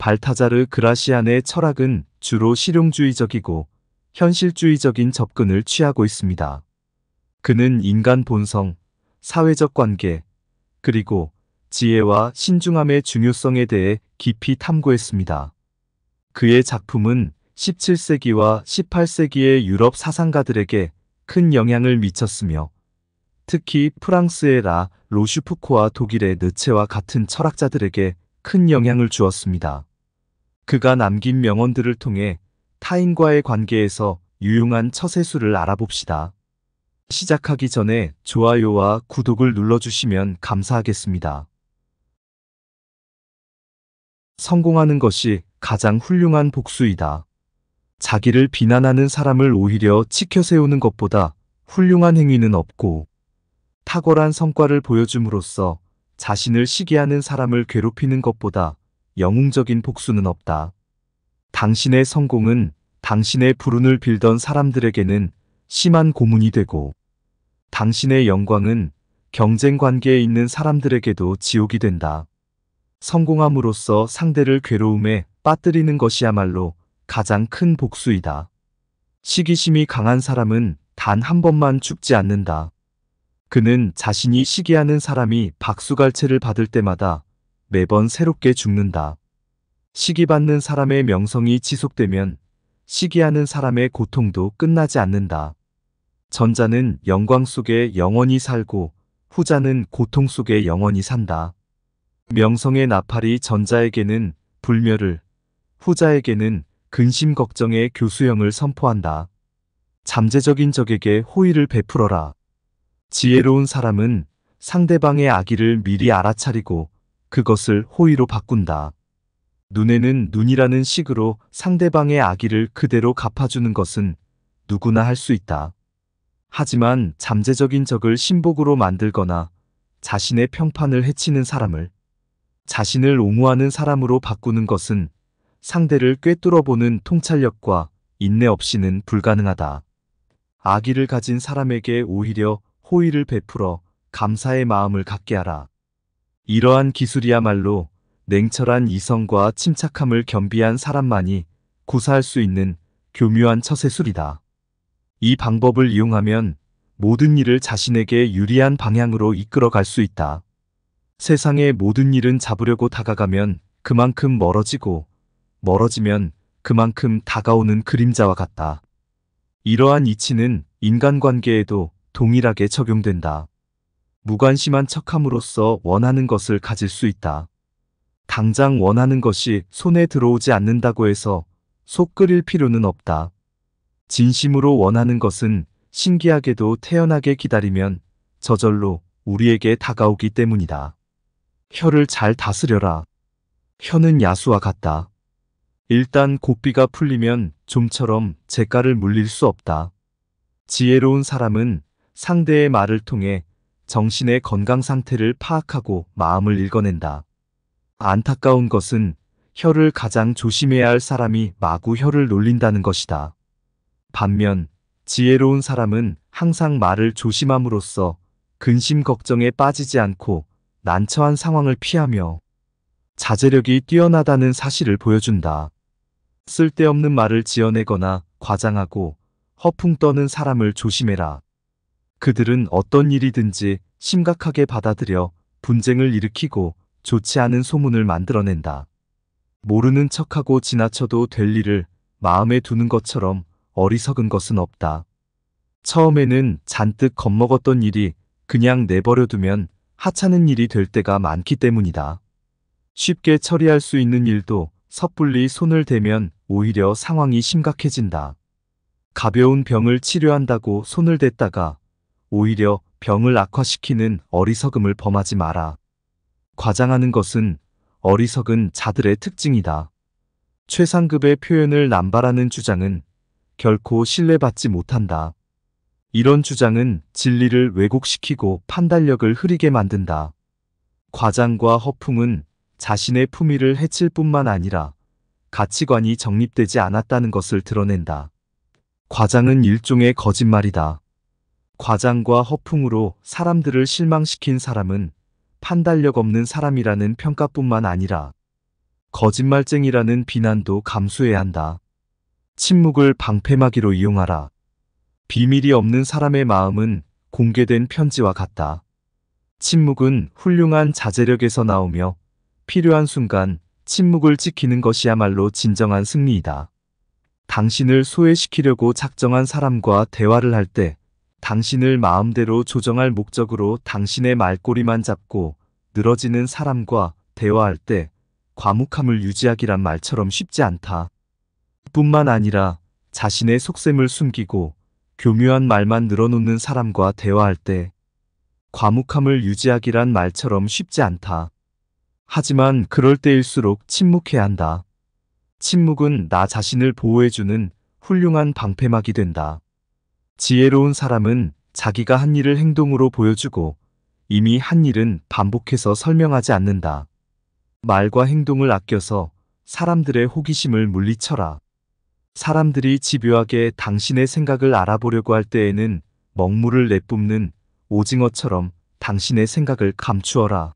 발타자르 그라시안의 철학은 주로 실용주의적이고 현실주의적인 접근을 취하고 있습니다. 그는 인간 본성, 사회적 관계, 그리고 지혜와 신중함의 중요성에 대해 깊이 탐구했습니다. 그의 작품은 17세기와 18세기의 유럽 사상가들에게 큰 영향을 미쳤으며, 특히 프랑스의 라 로슈푸코와 독일의 느체와 같은 철학자들에게 큰 영향을 주었습니다. 그가 남긴 명언들을 통해 타인과의 관계에서 유용한 처세술을 알아봅시다. 시작하기 전에 좋아요와 구독을 눌러주시면 감사하겠습니다. 성공하는 것이 가장 훌륭한 복수이다. 자기를 비난하는 사람을 오히려 치켜세우는 것보다 훌륭한 행위는 없고, 탁월한 성과를 보여줌으로써 자신을 시기하는 사람을 괴롭히는 것보다 영웅적인 복수는 없다. 당신의 성공은 당신의 불운을 빌던 사람들에게는 심한 고문이 되고, 당신의 영광은 경쟁 관계에 있는 사람들에게도 지옥이 된다. 성공함으로써 상대를 괴로움에 빠뜨리는 것이야말로 가장 큰 복수이다. 시기심이 강한 사람은 단 한 번만 죽지 않는다. 그는 자신이 시기하는 사람이 박수갈채를 받을 때마다 매번 새롭게 죽는다. 시기받는 사람의 명성이 지속되면 시기하는 사람의 고통도 끝나지 않는다. 전자는 영광 속에 영원히 살고 후자는 고통 속에 영원히 산다. 명성의 나팔이 전자에게는 불멸을, 후자에게는 근심 걱정의 교수형을 선포한다. 잠재적인 적에게 호의를 베풀어라. 지혜로운 사람은 상대방의 악의를 미리 알아차리고 그것을 호의로 바꾼다. 눈에는 눈이라는 식으로 상대방의 악의를 그대로 갚아주는 것은 누구나 할 수 있다. 하지만 잠재적인 적을 신복으로 만들거나 자신의 평판을 해치는 사람을 자신을 옹호하는 사람으로 바꾸는 것은 상대를 꿰뚫어보는 통찰력과 인내 없이는 불가능하다. 악의를 가진 사람에게 오히려 호의를 베풀어 감사의 마음을 갖게 하라. 이러한 기술이야말로 냉철한 이성과 침착함을 겸비한 사람만이 구사할 수 있는 교묘한 처세술이다. 이 방법을 이용하면 모든 일을 자신에게 유리한 방향으로 이끌어 갈 수 있다. 세상의 모든 일은 잡으려고 다가가면 그만큼 멀어지고, 멀어지면 그만큼 다가오는 그림자와 같다. 이러한 이치는 인간관계에도 동일하게 적용된다. 무관심한 척함으로써 원하는 것을 가질 수 있다. 당장 원하는 것이 손에 들어오지 않는다고 해서 속 끓일 필요는 없다. 진심으로 원하는 것은 신기하게도 태연하게 기다리면 저절로 우리에게 다가오기 때문이다. 혀를 잘 다스려라. 혀는 야수와 같다. 일단 고삐가 풀리면 좀처럼 잿가를 물릴 수 없다. 지혜로운 사람은 상대의 말을 통해 정신의 건강 상태를 파악하고 마음을 읽어낸다. 안타까운 것은 혀를 가장 조심해야 할 사람이 마구 혀를 놀린다는 것이다. 반면 지혜로운 사람은 항상 말을 조심함으로써 근심 걱정에 빠지지 않고 난처한 상황을 피하며 자제력이 뛰어나다는 사실을 보여준다. 쓸데없는 말을 지어내거나 과장하고 허풍 떠는 사람을 조심해라. 그들은 어떤 일이든지 심각하게 받아들여 분쟁을 일으키고 좋지 않은 소문을 만들어낸다. 모르는 척하고 지나쳐도 될 일을 마음에 두는 것처럼 어리석은 것은 없다. 처음에는 잔뜩 겁먹었던 일이 그냥 내버려두면 하찮은 일이 될 때가 많기 때문이다. 쉽게 처리할 수 있는 일도 섣불리 손을 대면 오히려 상황이 심각해진다. 가벼운 병을 치료한다고 손을 댔다가 오히려 병을 악화시키는 어리석음을 범하지 마라. 과장하는 것은 어리석은 자들의 특징이다. 최상급의 표현을 남발하는 주장은 결코 신뢰받지 못한다. 이런 주장은 진리를 왜곡시키고 판단력을 흐리게 만든다. 과장과 허풍은 자신의 품위를 해칠 뿐만 아니라 가치관이 정립되지 않았다는 것을 드러낸다. 과장은 일종의 거짓말이다. 과장과 허풍으로 사람들을 실망시킨 사람은 판단력 없는 사람이라는 평가뿐만 아니라 거짓말쟁이라는 비난도 감수해야 한다. 침묵을 방패막이로 이용하라. 비밀이 없는 사람의 마음은 공개된 편지와 같다. 침묵은 훌륭한 자제력에서 나오며 필요한 순간 침묵을 지키는 것이야말로 진정한 승리이다. 당신을 소외시키려고 작정한 사람과 대화를 할 때 당신을 마음대로 조정할 목적으로 당신의 말꼬리만 잡고 늘어지는 사람과 대화할 때 과묵함을 유지하기란 말처럼 쉽지 않다. 뿐만 아니라 자신의 속셈을 숨기고 교묘한 말만 늘어놓는 사람과 대화할 때 과묵함을 유지하기란 말처럼 쉽지 않다. 하지만 그럴 때일수록 침묵해야 한다. 침묵은 나 자신을 보호해주는 훌륭한 방패막이 된다. 지혜로운 사람은 자기가 한 일을 행동으로 보여주고 이미 한 일은 반복해서 설명하지 않는다. 말과 행동을 아껴서 사람들의 호기심을 물리쳐라. 사람들이 집요하게 당신의 생각을 알아보려고 할 때에는 먹물을 내뿜는 오징어처럼 당신의 생각을 감추어라.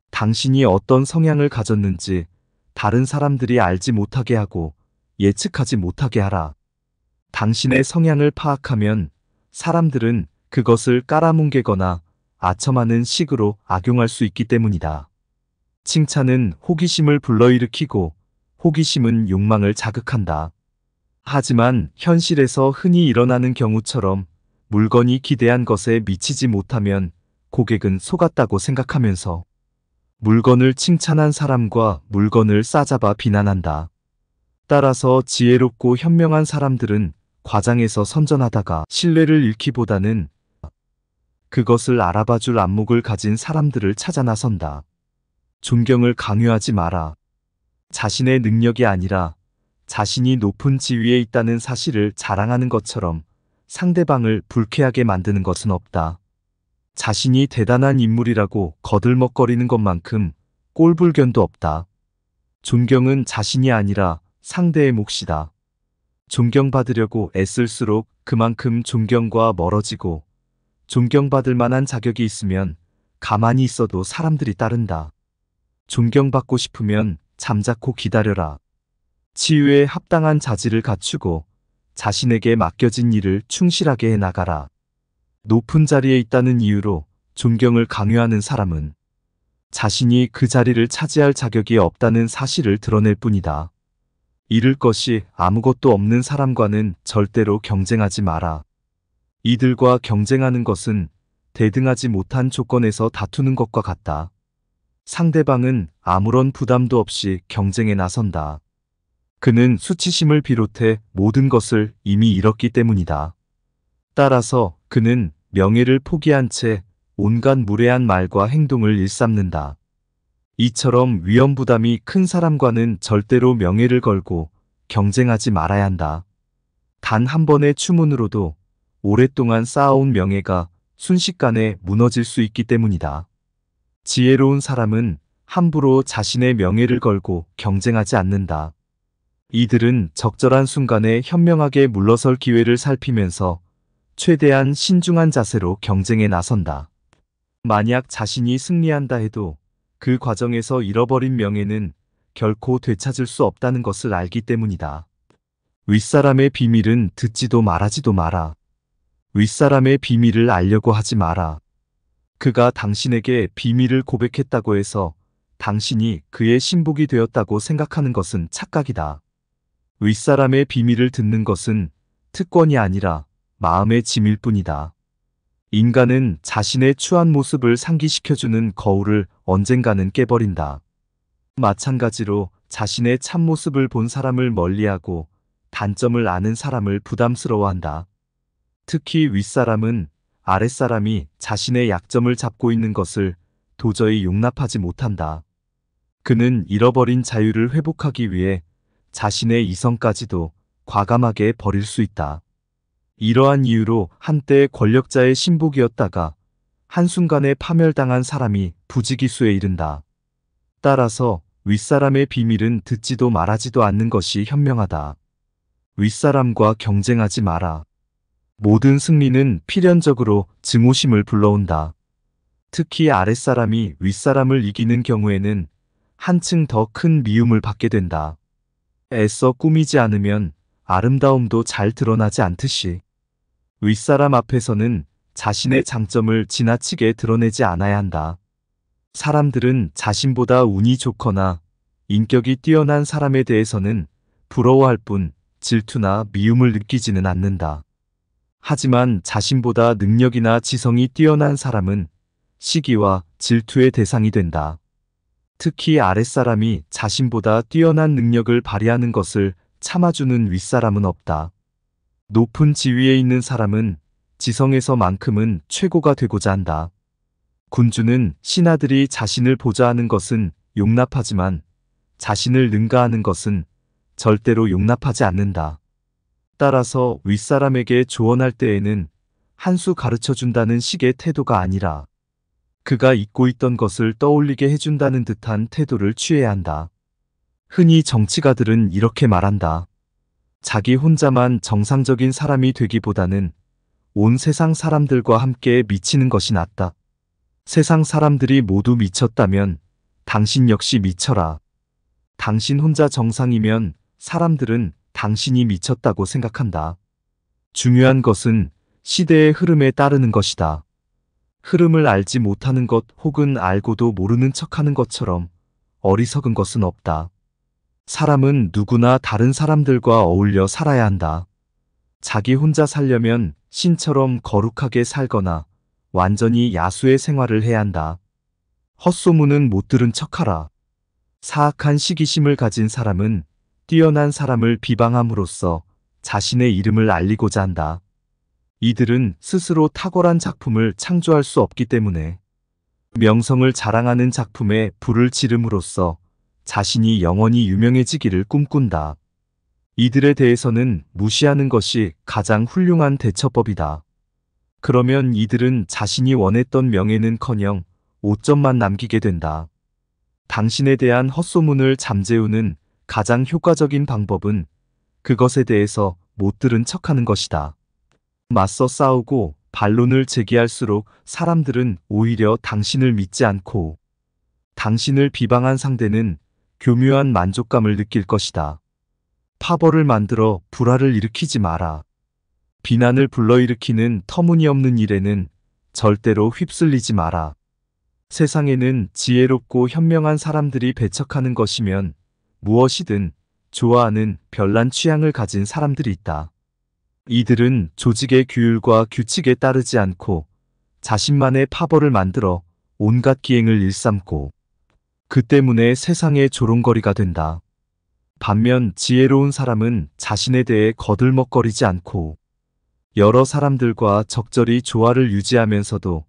당신이 어떤 성향을 가졌는지 다른 사람들이 알지 못하게 하고 예측하지 못하게 하라. 당신의 성향을 파악하면 사람들은 그것을 깔아뭉개거나 아첨하는 식으로 악용할 수 있기 때문이다. 칭찬은 호기심을 불러일으키고 호기심은 욕망을 자극한다. 하지만 현실에서 흔히 일어나는 경우처럼 물건이 기대한 것에 미치지 못하면 고객은 속았다고 생각하면서 물건을 칭찬한 사람과 물건을 싸잡아 비난한다. 따라서 지혜롭고 현명한 사람들은 과장해서 선전하다가 신뢰를 잃기보다는 그것을 알아봐줄 안목을 가진 사람들을 찾아 나선다. 존경을 강요하지 마라. 자신의 능력이 아니라 자신이 높은 지위에 있다는 사실을 자랑하는 것처럼 상대방을 불쾌하게 만드는 것은 없다. 자신이 대단한 인물이라고 거들먹거리는 것만큼 꼴불견도 없다. 존경은 자신이 아니라 상대의 몫이다. 존경받으려고 애쓸수록 그만큼 존경과 멀어지고 존경받을 만한 자격이 있으면 가만히 있어도 사람들이 따른다. 존경받고 싶으면 잠자코 기다려라. 치유에 합당한 자질을 갖추고 자신에게 맡겨진 일을 충실하게 해나가라. 높은 자리에 있다는 이유로 존경을 강요하는 사람은 자신이 그 자리를 차지할 자격이 없다는 사실을 드러낼 뿐이다. 잃을 것이 아무것도 없는 사람과는 절대로 경쟁하지 마라. 이들과 경쟁하는 것은 대등하지 못한 조건에서 다투는 것과 같다. 상대방은 아무런 부담도 없이 경쟁에 나선다. 그는 수치심을 비롯해 모든 것을 이미 잃었기 때문이다. 따라서 그는 명예를 포기한 채 온갖 무례한 말과 행동을 일삼는다. 이처럼 위험부담이 큰 사람과는 절대로 명예를 걸고 경쟁하지 말아야 한다. 단 한 번의 추문으로도 오랫동안 쌓아온 명예가 순식간에 무너질 수 있기 때문이다. 지혜로운 사람은 함부로 자신의 명예를 걸고 경쟁하지 않는다. 이들은 적절한 순간에 현명하게 물러설 기회를 살피면서 최대한 신중한 자세로 경쟁에 나선다. 만약 자신이 승리한다 해도 그 과정에서 잃어버린 명예는 결코 되찾을 수 없다는 것을 알기 때문이다. 윗사람의 비밀은 듣지도 말하지도 마라. 윗사람의 비밀을 알려고 하지 마라. 그가 당신에게 비밀을 고백했다고 해서 당신이 그의 신복이 되었다고 생각하는 것은 착각이다. 윗사람의 비밀을 듣는 것은 특권이 아니라 마음의 짐일 뿐이다. 인간은 자신의 추한 모습을 상기시켜주는 거울을 언젠가는 깨버린다. 마찬가지로 자신의 참모습을 본 사람을 멀리하고 단점을 아는 사람을 부담스러워한다. 특히 윗사람은 아랫사람이 자신의 약점을 잡고 있는 것을 도저히 용납하지 못한다. 그는 잃어버린 자유를 회복하기 위해 자신의 이성까지도 과감하게 버릴 수 있다. 이러한 이유로 한때 권력자의 신복이었다가 한순간에 파멸당한 사람이 부지기수에 이른다. 따라서 윗사람의 비밀은 듣지도 말하지도 않는 것이 현명하다. 윗사람과 경쟁하지 마라. 모든 승리는 필연적으로 증오심을 불러온다. 특히 아랫사람이 윗사람을 이기는 경우에는 한층 더 큰 미움을 받게 된다. 애써 꾸미지 않으면 아름다움도 잘 드러나지 않듯이 윗사람 앞에서는 자신의 장점을 지나치게 드러내지 않아야 한다. 사람들은 자신보다 운이 좋거나 인격이 뛰어난 사람에 대해서는 부러워할 뿐 질투나 미움을 느끼지는 않는다. 하지만 자신보다 능력이나 지성이 뛰어난 사람은 시기와 질투의 대상이 된다. 특히 아랫사람이 자신보다 뛰어난 능력을 발휘하는 것을 참아주는 윗사람은 없다. 높은 지위에 있는 사람은 지성에서만큼은 최고가 되고자 한다. 군주는 신하들이 자신을 보좌하는 것은 용납하지만 자신을 능가하는 것은 절대로 용납하지 않는다. 따라서 윗사람에게 조언할 때에는 한 수 가르쳐 준다는 식의 태도가 아니라 그가 잊고 있던 것을 떠올리게 해준다는 듯한 태도를 취해야 한다. 흔히 정치가들은 이렇게 말한다. 자기 혼자만 정상적인 사람이 되기보다는 온 세상 사람들과 함께 미치는 것이 낫다. 세상 사람들이 모두 미쳤다면 당신 역시 미쳐라. 당신 혼자 정상이면 사람들은 당신이 미쳤다고 생각한다. 중요한 것은 시대의 흐름에 따르는 것이다. 흐름을 알지 못하는 것 혹은 알고도 모르는 척하는 것처럼 어리석은 것은 없다. 사람은 누구나 다른 사람들과 어울려 살아야 한다. 자기 혼자 살려면 신처럼 거룩하게 살거나 완전히 야수의 생활을 해야 한다. 헛소문은 못 들은 척하라. 사악한 시기심을 가진 사람은 뛰어난 사람을 비방함으로써 자신의 이름을 알리고자 한다. 이들은 스스로 탁월한 작품을 창조할 수 없기 때문에 명성을 자랑하는 작품에 불을 지름으로써 자신이 영원히 유명해지기를 꿈꾼다. 이들에 대해서는 무시하는 것이 가장 훌륭한 대처법이다. 그러면 이들은 자신이 원했던 명예는커녕 오점만 남기게 된다. 당신에 대한 헛소문을 잠재우는 가장 효과적인 방법은 그것에 대해서 못 들은 척하는 것이다. 맞서 싸우고 반론을 제기할수록 사람들은 오히려 당신을 믿지 않고 당신을 비방한 상대는 교묘한 만족감을 느낄 것이다. 파벌을 만들어 불화를 일으키지 마라. 비난을 불러일으키는 터무니없는 일에는 절대로 휩쓸리지 마라. 세상에는 지혜롭고 현명한 사람들이 배척하는 것이면 무엇이든 좋아하는 별난 취향을 가진 사람들이 있다. 이들은 조직의 규율과 규칙에 따르지 않고 자신만의 파벌을 만들어 온갖 기행을 일삼고 그 때문에 세상의 조롱거리가 된다. 반면 지혜로운 사람은 자신에 대해 거들먹거리지 않고 여러 사람들과 적절히 조화를 유지하면서도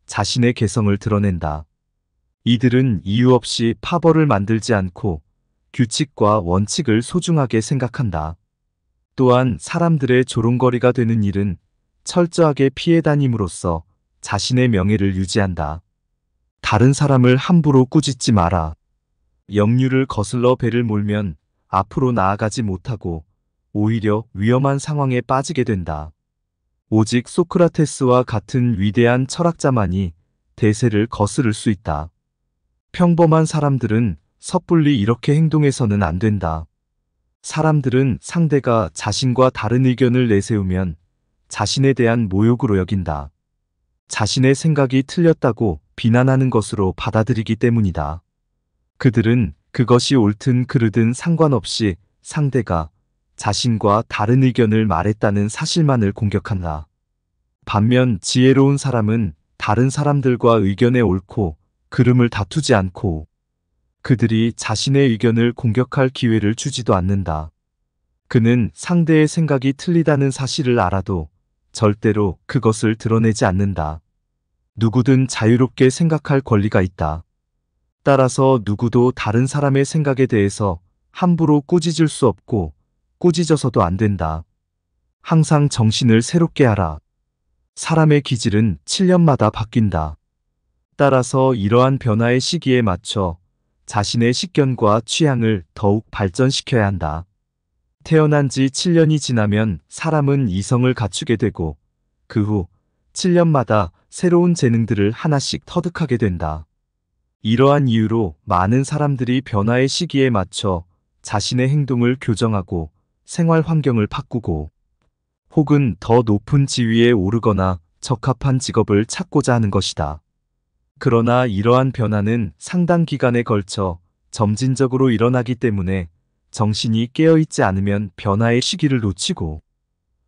자신의 개성을 드러낸다. 이들은 이유 없이 파벌을 만들지 않고 규칙과 원칙을 소중하게 생각한다. 또한 사람들의 조롱거리가 되는 일은 철저하게 피해 다님으로써 자신의 명예를 유지한다. 다른 사람을 함부로 꾸짖지 마라. 역류를 거슬러 배를 몰면 앞으로 나아가지 못하고 오히려 위험한 상황에 빠지게 된다. 오직 소크라테스와 같은 위대한 철학자만이 대세를 거스를 수 있다. 평범한 사람들은 섣불리 이렇게 행동해서는 안 된다. 사람들은 상대가 자신과 다른 의견을 내세우면 자신에 대한 모욕으로 여긴다. 자신의 생각이 틀렸다고 비난하는 것으로 받아들이기 때문이다. 그들은 그것이 옳든 그르든 상관없이 상대가 자신과 다른 의견을 말했다는 사실만을 공격한다. 반면 지혜로운 사람은 다른 사람들과 의견에 옳고 그름을 다투지 않고 그들이 자신의 의견을 공격할 기회를 주지도 않는다. 그는 상대의 생각이 틀리다는 사실을 알아도 절대로 그것을 드러내지 않는다. 누구든 자유롭게 생각할 권리가 있다. 따라서 누구도 다른 사람의 생각에 대해서 함부로 꾸짖을 수 없고 꾸짖어서도 안 된다. 항상 정신을 새롭게 하라. 사람의 기질은 7년마다 바뀐다. 따라서 이러한 변화의 시기에 맞춰 자신의 식견과 취향을 더욱 발전시켜야 한다. 태어난 지 7년이 지나면 사람은 이성을 갖추게 되고 그 후 7년마다 새로운 재능들을 하나씩 터득하게 된다. 이러한 이유로 많은 사람들이 변화의 시기에 맞춰 자신의 행동을 교정하고 생활 환경을 바꾸고 혹은 더 높은 지위에 오르거나 적합한 직업을 찾고자 하는 것이다. 그러나 이러한 변화는 상당 기간에 걸쳐 점진적으로 일어나기 때문에 정신이 깨어있지 않으면 변화의 시기를 놓치고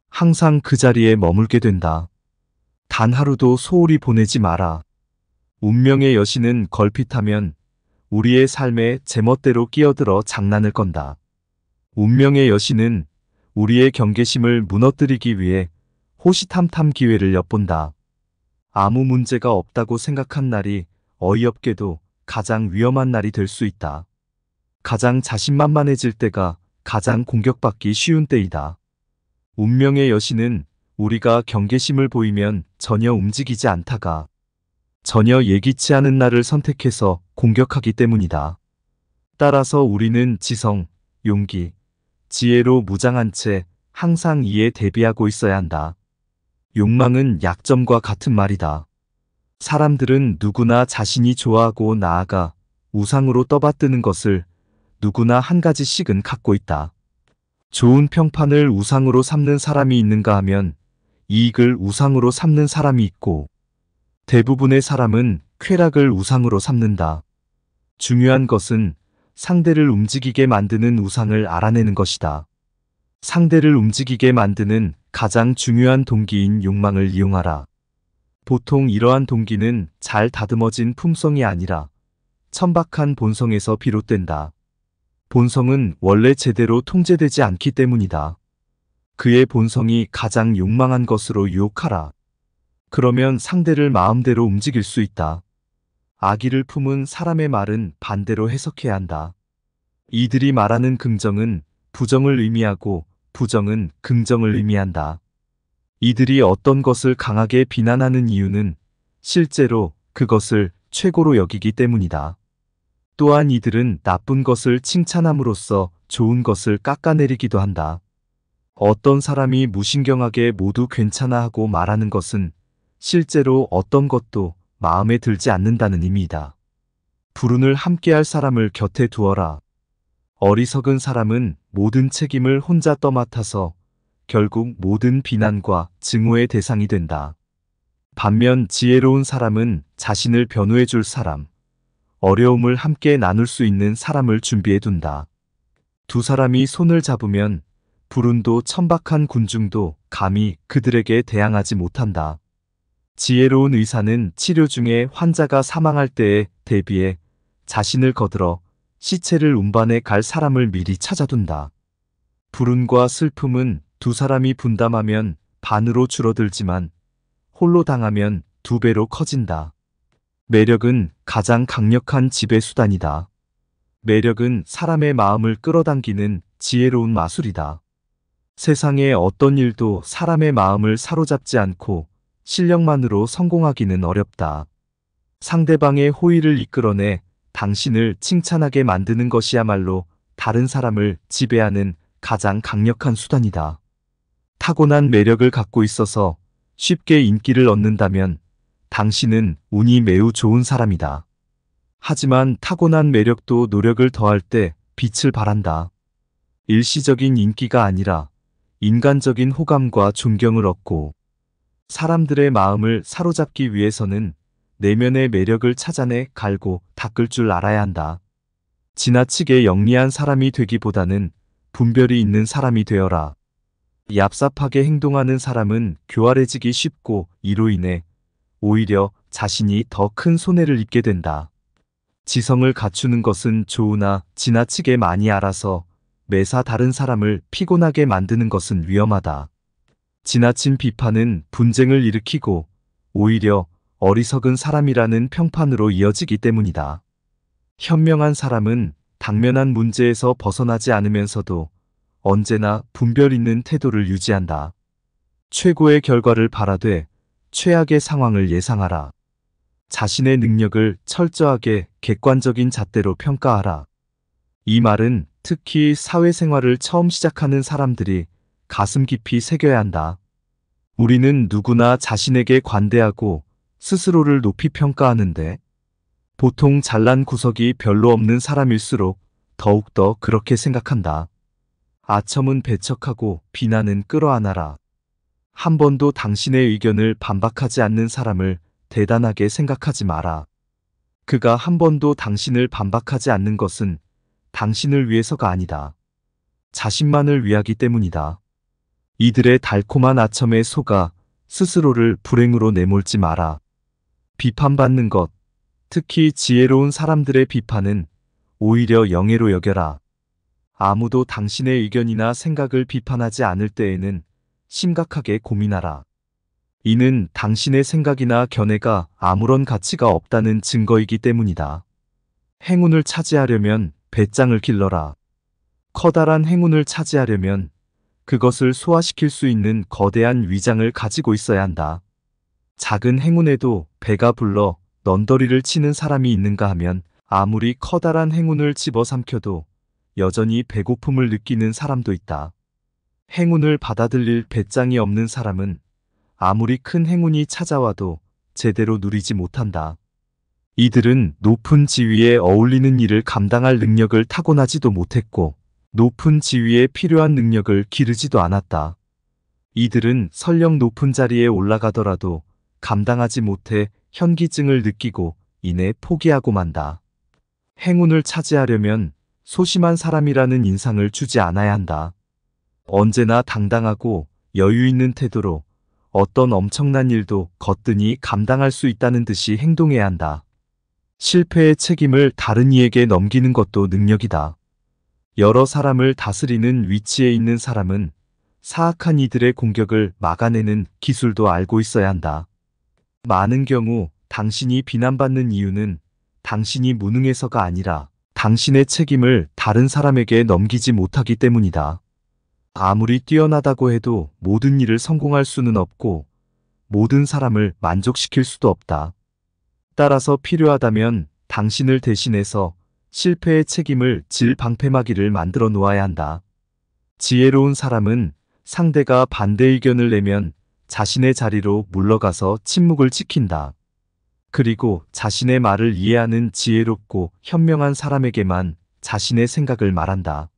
항상 그 자리에 머물게 된다. 단 하루도 소홀히 보내지 마라. 운명의 여신은 걸핏하면 우리의 삶에 제멋대로 끼어들어 장난을 건다. 운명의 여신은 우리의 경계심을 무너뜨리기 위해 호시탐탐 기회를 엿본다. 아무 문제가 없다고 생각한 날이 어이없게도 가장 위험한 날이 될 수 있다. 가장 자신만만해질 때가 가장 공격받기 쉬운 때이다. 운명의 여신은 우리가 경계심을 보이면 전혀 움직이지 않다가 전혀 예기치 않은 날을 선택해서 공격하기 때문이다. 따라서 우리는 지성, 용기, 지혜로 무장한 채 항상 이에 대비하고 있어야 한다. 욕망은 약점과 같은 말이다. 사람들은 누구나 자신이 좋아하고 나아가 우상으로 떠받드는 것을 누구나 한 가지씩은 갖고 있다. 좋은 평판을 우상으로 삼는 사람이 있는가 하면 이익을 우상으로 삼는 사람이 있고 대부분의 사람은 쾌락을 우상으로 삼는다. 중요한 것은 상대를 움직이게 만드는 우상을 알아내는 것이다. 상대를 움직이게 만드는 가장 중요한 동기인 욕망을 이용하라. 보통 이러한 동기는 잘 다듬어진 품성이 아니라 천박한 본성에서 비롯된다. 본성은 원래 제대로 통제되지 않기 때문이다. 그의 본성이 가장 욕망한 것으로 유혹하라. 그러면 상대를 마음대로 움직일 수 있다. 악의를 품은 사람의 말은 반대로 해석해야 한다. 이들이 말하는 긍정은 부정을 의미하고 부정은 긍정을 의미한다. 이들이 어떤 것을 강하게 비난하는 이유는 실제로 그것을 최고로 여기기 때문이다. 또한 이들은 나쁜 것을 칭찬함으로써 좋은 것을 깎아내리기도 한다. 어떤 사람이 무신경하게 모두 괜찮아 하고 말하는 것은 실제로 어떤 것도 마음에 들지 않는다는 의미이다. 불운을 함께할 사람을 곁에 두어라. 어리석은 사람은 모든 책임을 혼자 떠맡아서 결국 모든 비난과 증오의 대상이 된다. 반면 지혜로운 사람은 자신을 변호해 줄 사람, 어려움을 함께 나눌 수 있는 사람을 준비해 둔다. 두 사람이 손을 잡으면 불운도 천박한 군중도 감히 그들에게 대항하지 못한다. 지혜로운 의사는 치료 중에 환자가 사망할 때에 대비해 자신을 거들어 시체를 운반해 갈 사람을 미리 찾아둔다. 불운과 슬픔은 두 사람이 분담하면 반으로 줄어들지만 홀로 당하면 두 배로 커진다. 매력은 가장 강력한 지배 수단이다. 매력은 사람의 마음을 끌어당기는 지혜로운 마술이다. 세상의 어떤 일도 사람의 마음을 사로잡지 않고 실력만으로 성공하기는 어렵다. 상대방의 호의를 이끌어내 당신을 칭찬하게 만드는 것이야말로 다른 사람을 지배하는 가장 강력한 수단이다. 타고난 매력을 갖고 있어서 쉽게 인기를 얻는다면 당신은 운이 매우 좋은 사람이다. 하지만 타고난 매력도 노력을 더할 때 빛을 발한다. 일시적인 인기가 아니라 인간적인 호감과 존경을 얻고 사람들의 마음을 사로잡기 위해서는 내면의 매력을 찾아내 갈고 닦을 줄 알아야 한다. 지나치게 영리한 사람이 되기보다는 분별이 있는 사람이 되어라. 얍삽하게 행동하는 사람은 교활해지기 쉽고 이로 인해 오히려 자신이 더 큰 손해를 입게 된다. 지성을 갖추는 것은 좋으나 지나치게 많이 알아서 매사 다른 사람을 피곤하게 만드는 것은 위험하다. 지나친 비판은 분쟁을 일으키고 오히려 어리석은 사람이라는 평판으로 이어지기 때문이다. 현명한 사람은 당면한 문제에서 벗어나지 않으면서도 언제나 분별 있는 태도를 유지한다. 최고의 결과를 바라되 최악의 상황을 예상하라. 자신의 능력을 철저하게 객관적인 잣대로 평가하라. 이 말은 특히 사회생활을 처음 시작하는 사람들이 가슴 깊이 새겨야 한다. 우리는 누구나 자신에게 관대하고 스스로를 높이 평가하는데 보통 잘난 구석이 별로 없는 사람일수록 더욱더 그렇게 생각한다. 아첨은 배척하고 비난은 끌어안아라. 한 번도 당신의 의견을 반박하지 않는 사람을 대단하게 생각하지 마라. 그가 한 번도 당신을 반박하지 않는 것은 당신을 위해서가 아니다. 자신만을 위하기 때문이다. 이들의 달콤한 아첨에 속아 스스로를 불행으로 내몰지 마라. 비판받는 것, 특히 지혜로운 사람들의 비판은 오히려 영예로 여겨라. 아무도 당신의 의견이나 생각을 비판하지 않을 때에는 심각하게 고민하라. 이는 당신의 생각이나 견해가 아무런 가치가 없다는 증거이기 때문이다. 행운을 차지하려면 배짱을 길러라. 커다란 행운을 차지하려면 그것을 소화시킬 수 있는 거대한 위장을 가지고 있어야 한다. 작은 행운에도 배가 불러 넌더리를 치는 사람이 있는가 하면 아무리 커다란 행운을 집어삼켜도 여전히 배고픔을 느끼는 사람도 있다. 행운을 받아들일 배짱이 없는 사람은 아무리 큰 행운이 찾아와도 제대로 누리지 못한다. 이들은 높은 지위에 어울리는 일을 감당할 능력을 타고나지도 못했고 높은 지위에 필요한 능력을 기르지도 않았다. 이들은 설령 높은 자리에 올라가더라도 감당하지 못해 현기증을 느끼고 이내 포기하고 만다. 행운을 차지하려면 소심한 사람이라는 인상을 주지 않아야 한다. 언제나 당당하고 여유 있는 태도로 어떤 엄청난 일도 거뜬히 감당할 수 있다는 듯이 행동해야 한다. 실패의 책임을 다른 이에게 넘기는 것도 능력이다. 여러 사람을 다스리는 위치에 있는 사람은 사악한 이들의 공격을 막아내는 기술도 알고 있어야 한다. 많은 경우 당신이 비난받는 이유는 당신이 무능해서가 아니라 당신의 책임을 다른 사람에게 넘기지 못하기 때문이다. 아무리 뛰어나다고 해도 모든 일을 성공할 수는 없고 모든 사람을 만족시킬 수도 없다. 따라서 필요하다면 당신을 대신해서 실패의 책임을 질 방패막이를 만들어 놓아야 한다. 지혜로운 사람은 상대가 반대 의견을 내면 자신의 자리로 물러가서 침묵을 지킨다. 그리고 자신의 말을 이해하는 지혜롭고 현명한 사람에게만 자신의 생각을 말한다.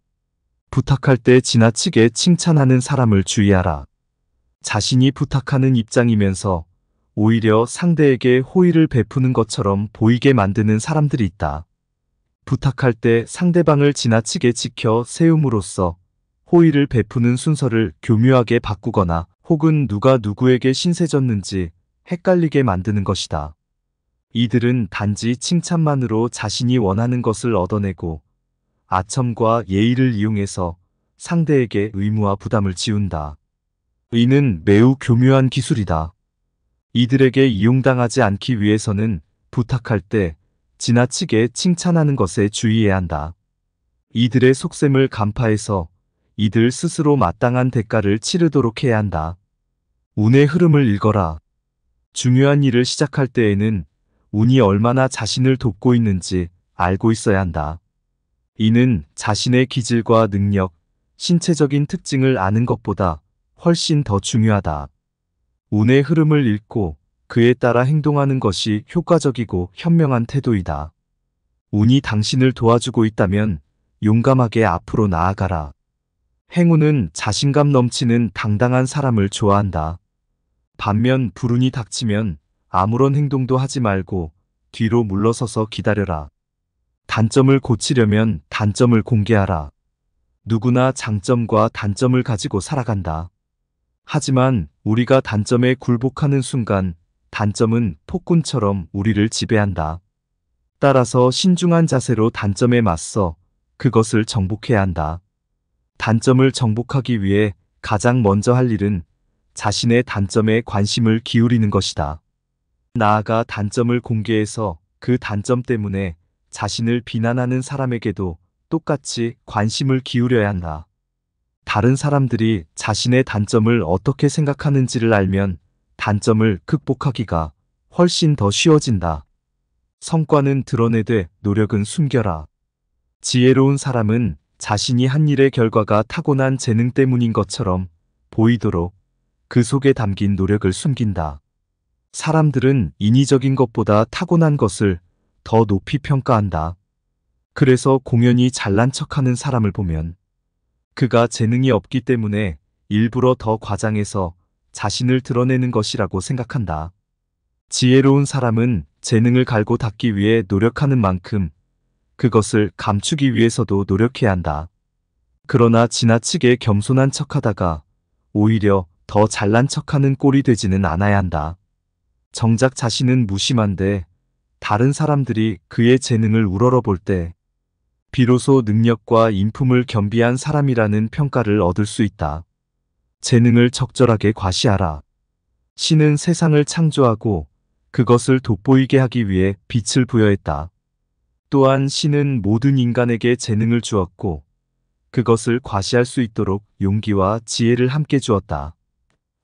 부탁할 때 지나치게 칭찬하는 사람을 주의하라. 자신이 부탁하는 입장이면서 오히려 상대에게 호의를 베푸는 것처럼 보이게 만드는 사람들이 있다. 부탁할 때 상대방을 지나치게 지켜 세움으로써 호의를 베푸는 순서를 교묘하게 바꾸거나 혹은 누가 누구에게 신세졌는지 헷갈리게 만드는 것이다. 이들은 단지 칭찬만으로 자신이 원하는 것을 얻어내고 아첨과 예의를 이용해서 상대에게 의무와 부담을 지운다. 이는 매우 교묘한 기술이다. 이들에게 이용당하지 않기 위해서는 부탁할 때 지나치게 칭찬하는 것에 주의해야 한다. 이들의 속셈을 간파해서 이들 스스로 마땅한 대가를 치르도록 해야 한다. 운의 흐름을 읽어라. 중요한 일을 시작할 때에는 운이 얼마나 자신을 돕고 있는지 알고 있어야 한다. 이는 자신의 기질과 능력, 신체적인 특징을 아는 것보다 훨씬 더 중요하다. 운의 흐름을 읽고 그에 따라 행동하는 것이 효과적이고 현명한 태도이다. 운이 당신을 도와주고 있다면 용감하게 앞으로 나아가라. 행운은 자신감 넘치는 당당한 사람을 좋아한다. 반면 불운이 닥치면 아무런 행동도 하지 말고 뒤로 물러서서 기다려라. 단점을 고치려면 단점을 공개하라. 누구나 장점과 단점을 가지고 살아간다. 하지만 우리가 단점에 굴복하는 순간 단점은 폭군처럼 우리를 지배한다. 따라서 신중한 자세로 단점에 맞서 그것을 정복해야 한다. 단점을 정복하기 위해 가장 먼저 할 일은 자신의 단점에 관심을 기울이는 것이다. 나아가 단점을 공개해서 그 단점 때문에 자신을 비난하는 사람에게도 똑같이 관심을 기울여야 한다. 다른 사람들이 자신의 단점을 어떻게 생각하는지를 알면 단점을 극복하기가 훨씬 더 쉬워진다. 성과는 드러내되 노력은 숨겨라. 지혜로운 사람은 자신이 한 일의 결과가 타고난 재능 때문인 것처럼 보이도록 그 속에 담긴 노력을 숨긴다. 사람들은 인위적인 것보다 타고난 것을 더 높이 평가한다. 그래서 공연히 잘난 척하는 사람을 보면 그가 재능이 없기 때문에 일부러 더 과장해서 자신을 드러내는 것이라고 생각한다. 지혜로운 사람은 재능을 갈고 닦기 위해 노력하는 만큼 그것을 감추기 위해서도 노력해야 한다. 그러나 지나치게 겸손한 척하다가 오히려 더 잘난 척하는 꼴이 되지는 않아야 한다. 정작 자신은 무심한데 다른 사람들이 그의 재능을 우러러볼 때 비로소 능력과 인품을 겸비한 사람이라는 평가를 얻을 수 있다. 재능을 적절하게 과시하라. 신은 세상을 창조하고 그것을 돋보이게 하기 위해 빛을 부여했다. 또한 신은 모든 인간에게 재능을 주었고 그것을 과시할 수 있도록 용기와 지혜를 함께 주었다.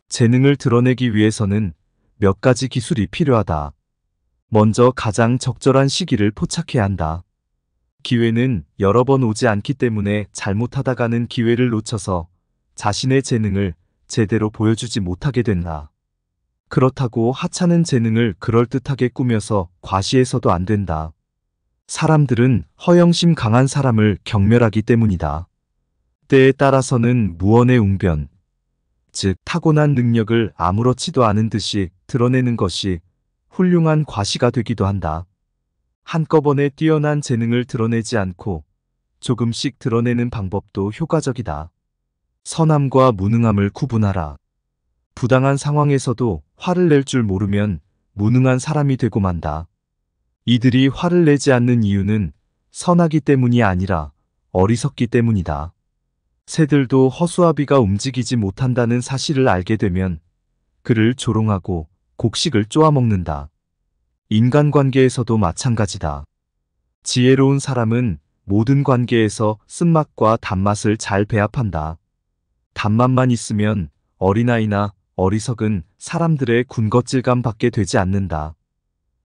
재능을 드러내기 위해서는 몇 가지 기술이 필요하다. 먼저 가장 적절한 시기를 포착해야 한다. 기회는 여러 번 오지 않기 때문에 잘못하다가는 기회를 놓쳐서 자신의 재능을 제대로 보여주지 못하게 된다. 그렇다고 하찮은 재능을 그럴듯하게 꾸며서 과시해서도 안 된다. 사람들은 허영심 강한 사람을 경멸하기 때문이다. 때에 따라서는 무언의 웅변, 즉 타고난 능력을 아무렇지도 않은 듯이 드러내는 것이 훌륭한 과시가 되기도 한다. 한꺼번에 뛰어난 재능을 드러내지 않고 조금씩 드러내는 방법도 효과적이다. 선함과 무능함을 구분하라. 부당한 상황에서도 화를 낼 줄 모르면 무능한 사람이 되고 만다. 이들이 화를 내지 않는 이유는 선하기 때문이 아니라 어리석기 때문이다. 새들도 허수아비가 움직이지 못한다는 사실을 알게 되면 그를 조롱하고 곡식을 쪼아먹는다. 인간관계에서도 마찬가지다. 지혜로운 사람은 모든 관계에서 쓴맛과 단맛을 잘 배합한다. 단맛만 있으면 어린아이나 어리석은 사람들의 군것질감 받게 되지 않는다.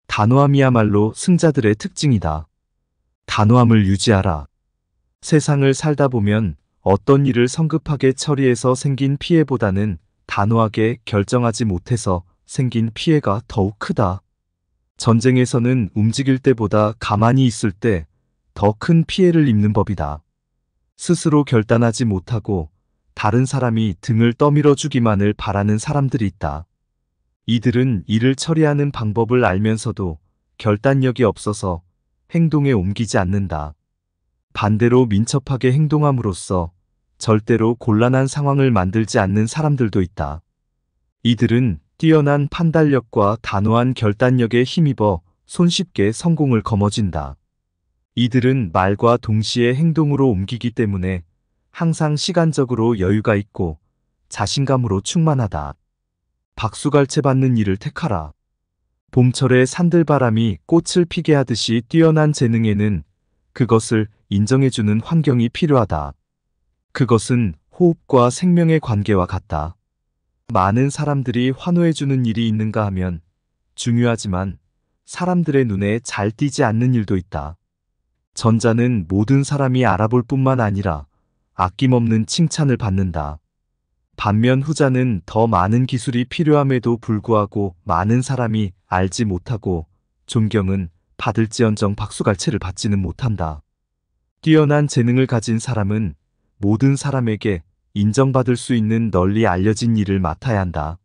단호함이야말로 승자들의 특징이다. 단호함을 유지하라. 세상을 살다 보면 어떤 일을 성급하게 처리해서 생긴 피해보다는 단호하게 결정하지 못해서 생긴 피해가 더욱 크다. 전쟁에서는 움직일 때보다 가만히 있을 때 더 큰 피해를 입는 법이다. 스스로 결단하지 못하고 다른 사람이 등을 떠밀어 주기만을 바라는 사람들이 있다. 이들은 일을 처리하는 방법을 알면서도 결단력이 없어서 행동에 옮기지 않는다. 반대로 민첩하게 행동함으로써 절대로 곤란한 상황을 만들지 않는 사람들도 있다. 이들은 뛰어난 판단력과 단호한 결단력에 힘입어 손쉽게 성공을 거머쥔다. 이들은 말과 동시에 행동으로 옮기기 때문에 항상 시간적으로 여유가 있고 자신감으로 충만하다. 박수갈채 받는 일을 택하라. 봄철에 산들바람이 꽃을 피게 하듯이 뛰어난 재능에는 그것을 인정해주는 환경이 필요하다. 그것은 호흡과 생명의 관계와 같다. 많은 사람들이 환호해주는 일이 있는가 하면 중요하지만 사람들의 눈에 잘 띄지 않는 일도 있다. 전자는 모든 사람이 알아볼 뿐만 아니라 아낌없는 칭찬을 받는다. 반면 후자는 더 많은 기술이 필요함에도 불구하고 많은 사람이 알지 못하고 존경은 받을지언정 박수갈채를 받지는 못한다. 뛰어난 재능을 가진 사람은 모든 사람에게 인정받을 수 있는 널리 알려진 일을 맡아야 한다.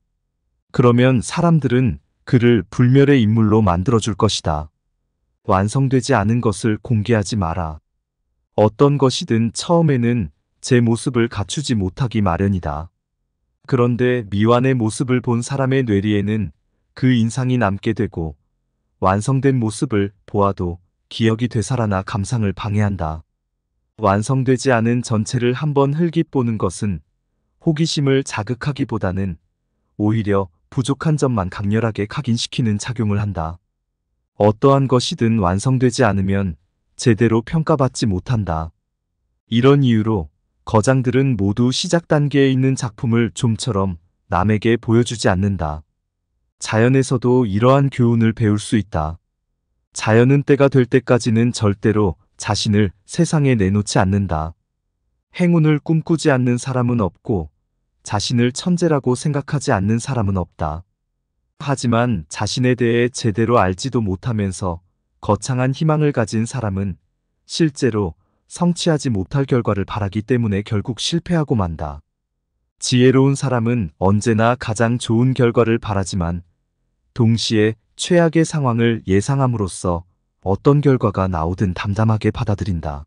그러면 사람들은 그를 불멸의 인물로 만들어줄 것이다. 완성되지 않은 것을 공개하지 마라. 어떤 것이든 처음에는 제 모습을 갖추지 못하기 마련이다. 그런데 미완의 모습을 본 사람의 뇌리에는 그 인상이 남게 되고 완성된 모습을 보아도 기억이 되살아나 감상을 방해한다. 완성되지 않은 전체를 한번 흘깃보는 것은 호기심을 자극하기보다는 오히려 부족한 점만 강렬하게 각인시키는 작용을 한다. 어떠한 것이든 완성되지 않으면 제대로 평가받지 못한다. 이런 이유로 거장들은 모두 시작 단계에 있는 작품을 좀처럼 남에게 보여주지 않는다. 자연에서도 이러한 교훈을 배울 수 있다. 자연은 때가 될 때까지는 절대로 자신을 세상에 내놓지 않는다. 행운을 꿈꾸지 않는 사람은 없고 자신을 천재라고 생각하지 않는 사람은 없다. 하지만 자신에 대해 제대로 알지도 못하면서 거창한 희망을 가진 사람은 실제로 성취하지 못할 결과를 바라기 때문에 결국 실패하고 만다. 지혜로운 사람은 언제나 가장 좋은 결과를 바라지만 동시에 최악의 상황을 예상함으로써 어떤 결과가 나오든 담담하게 받아들인다.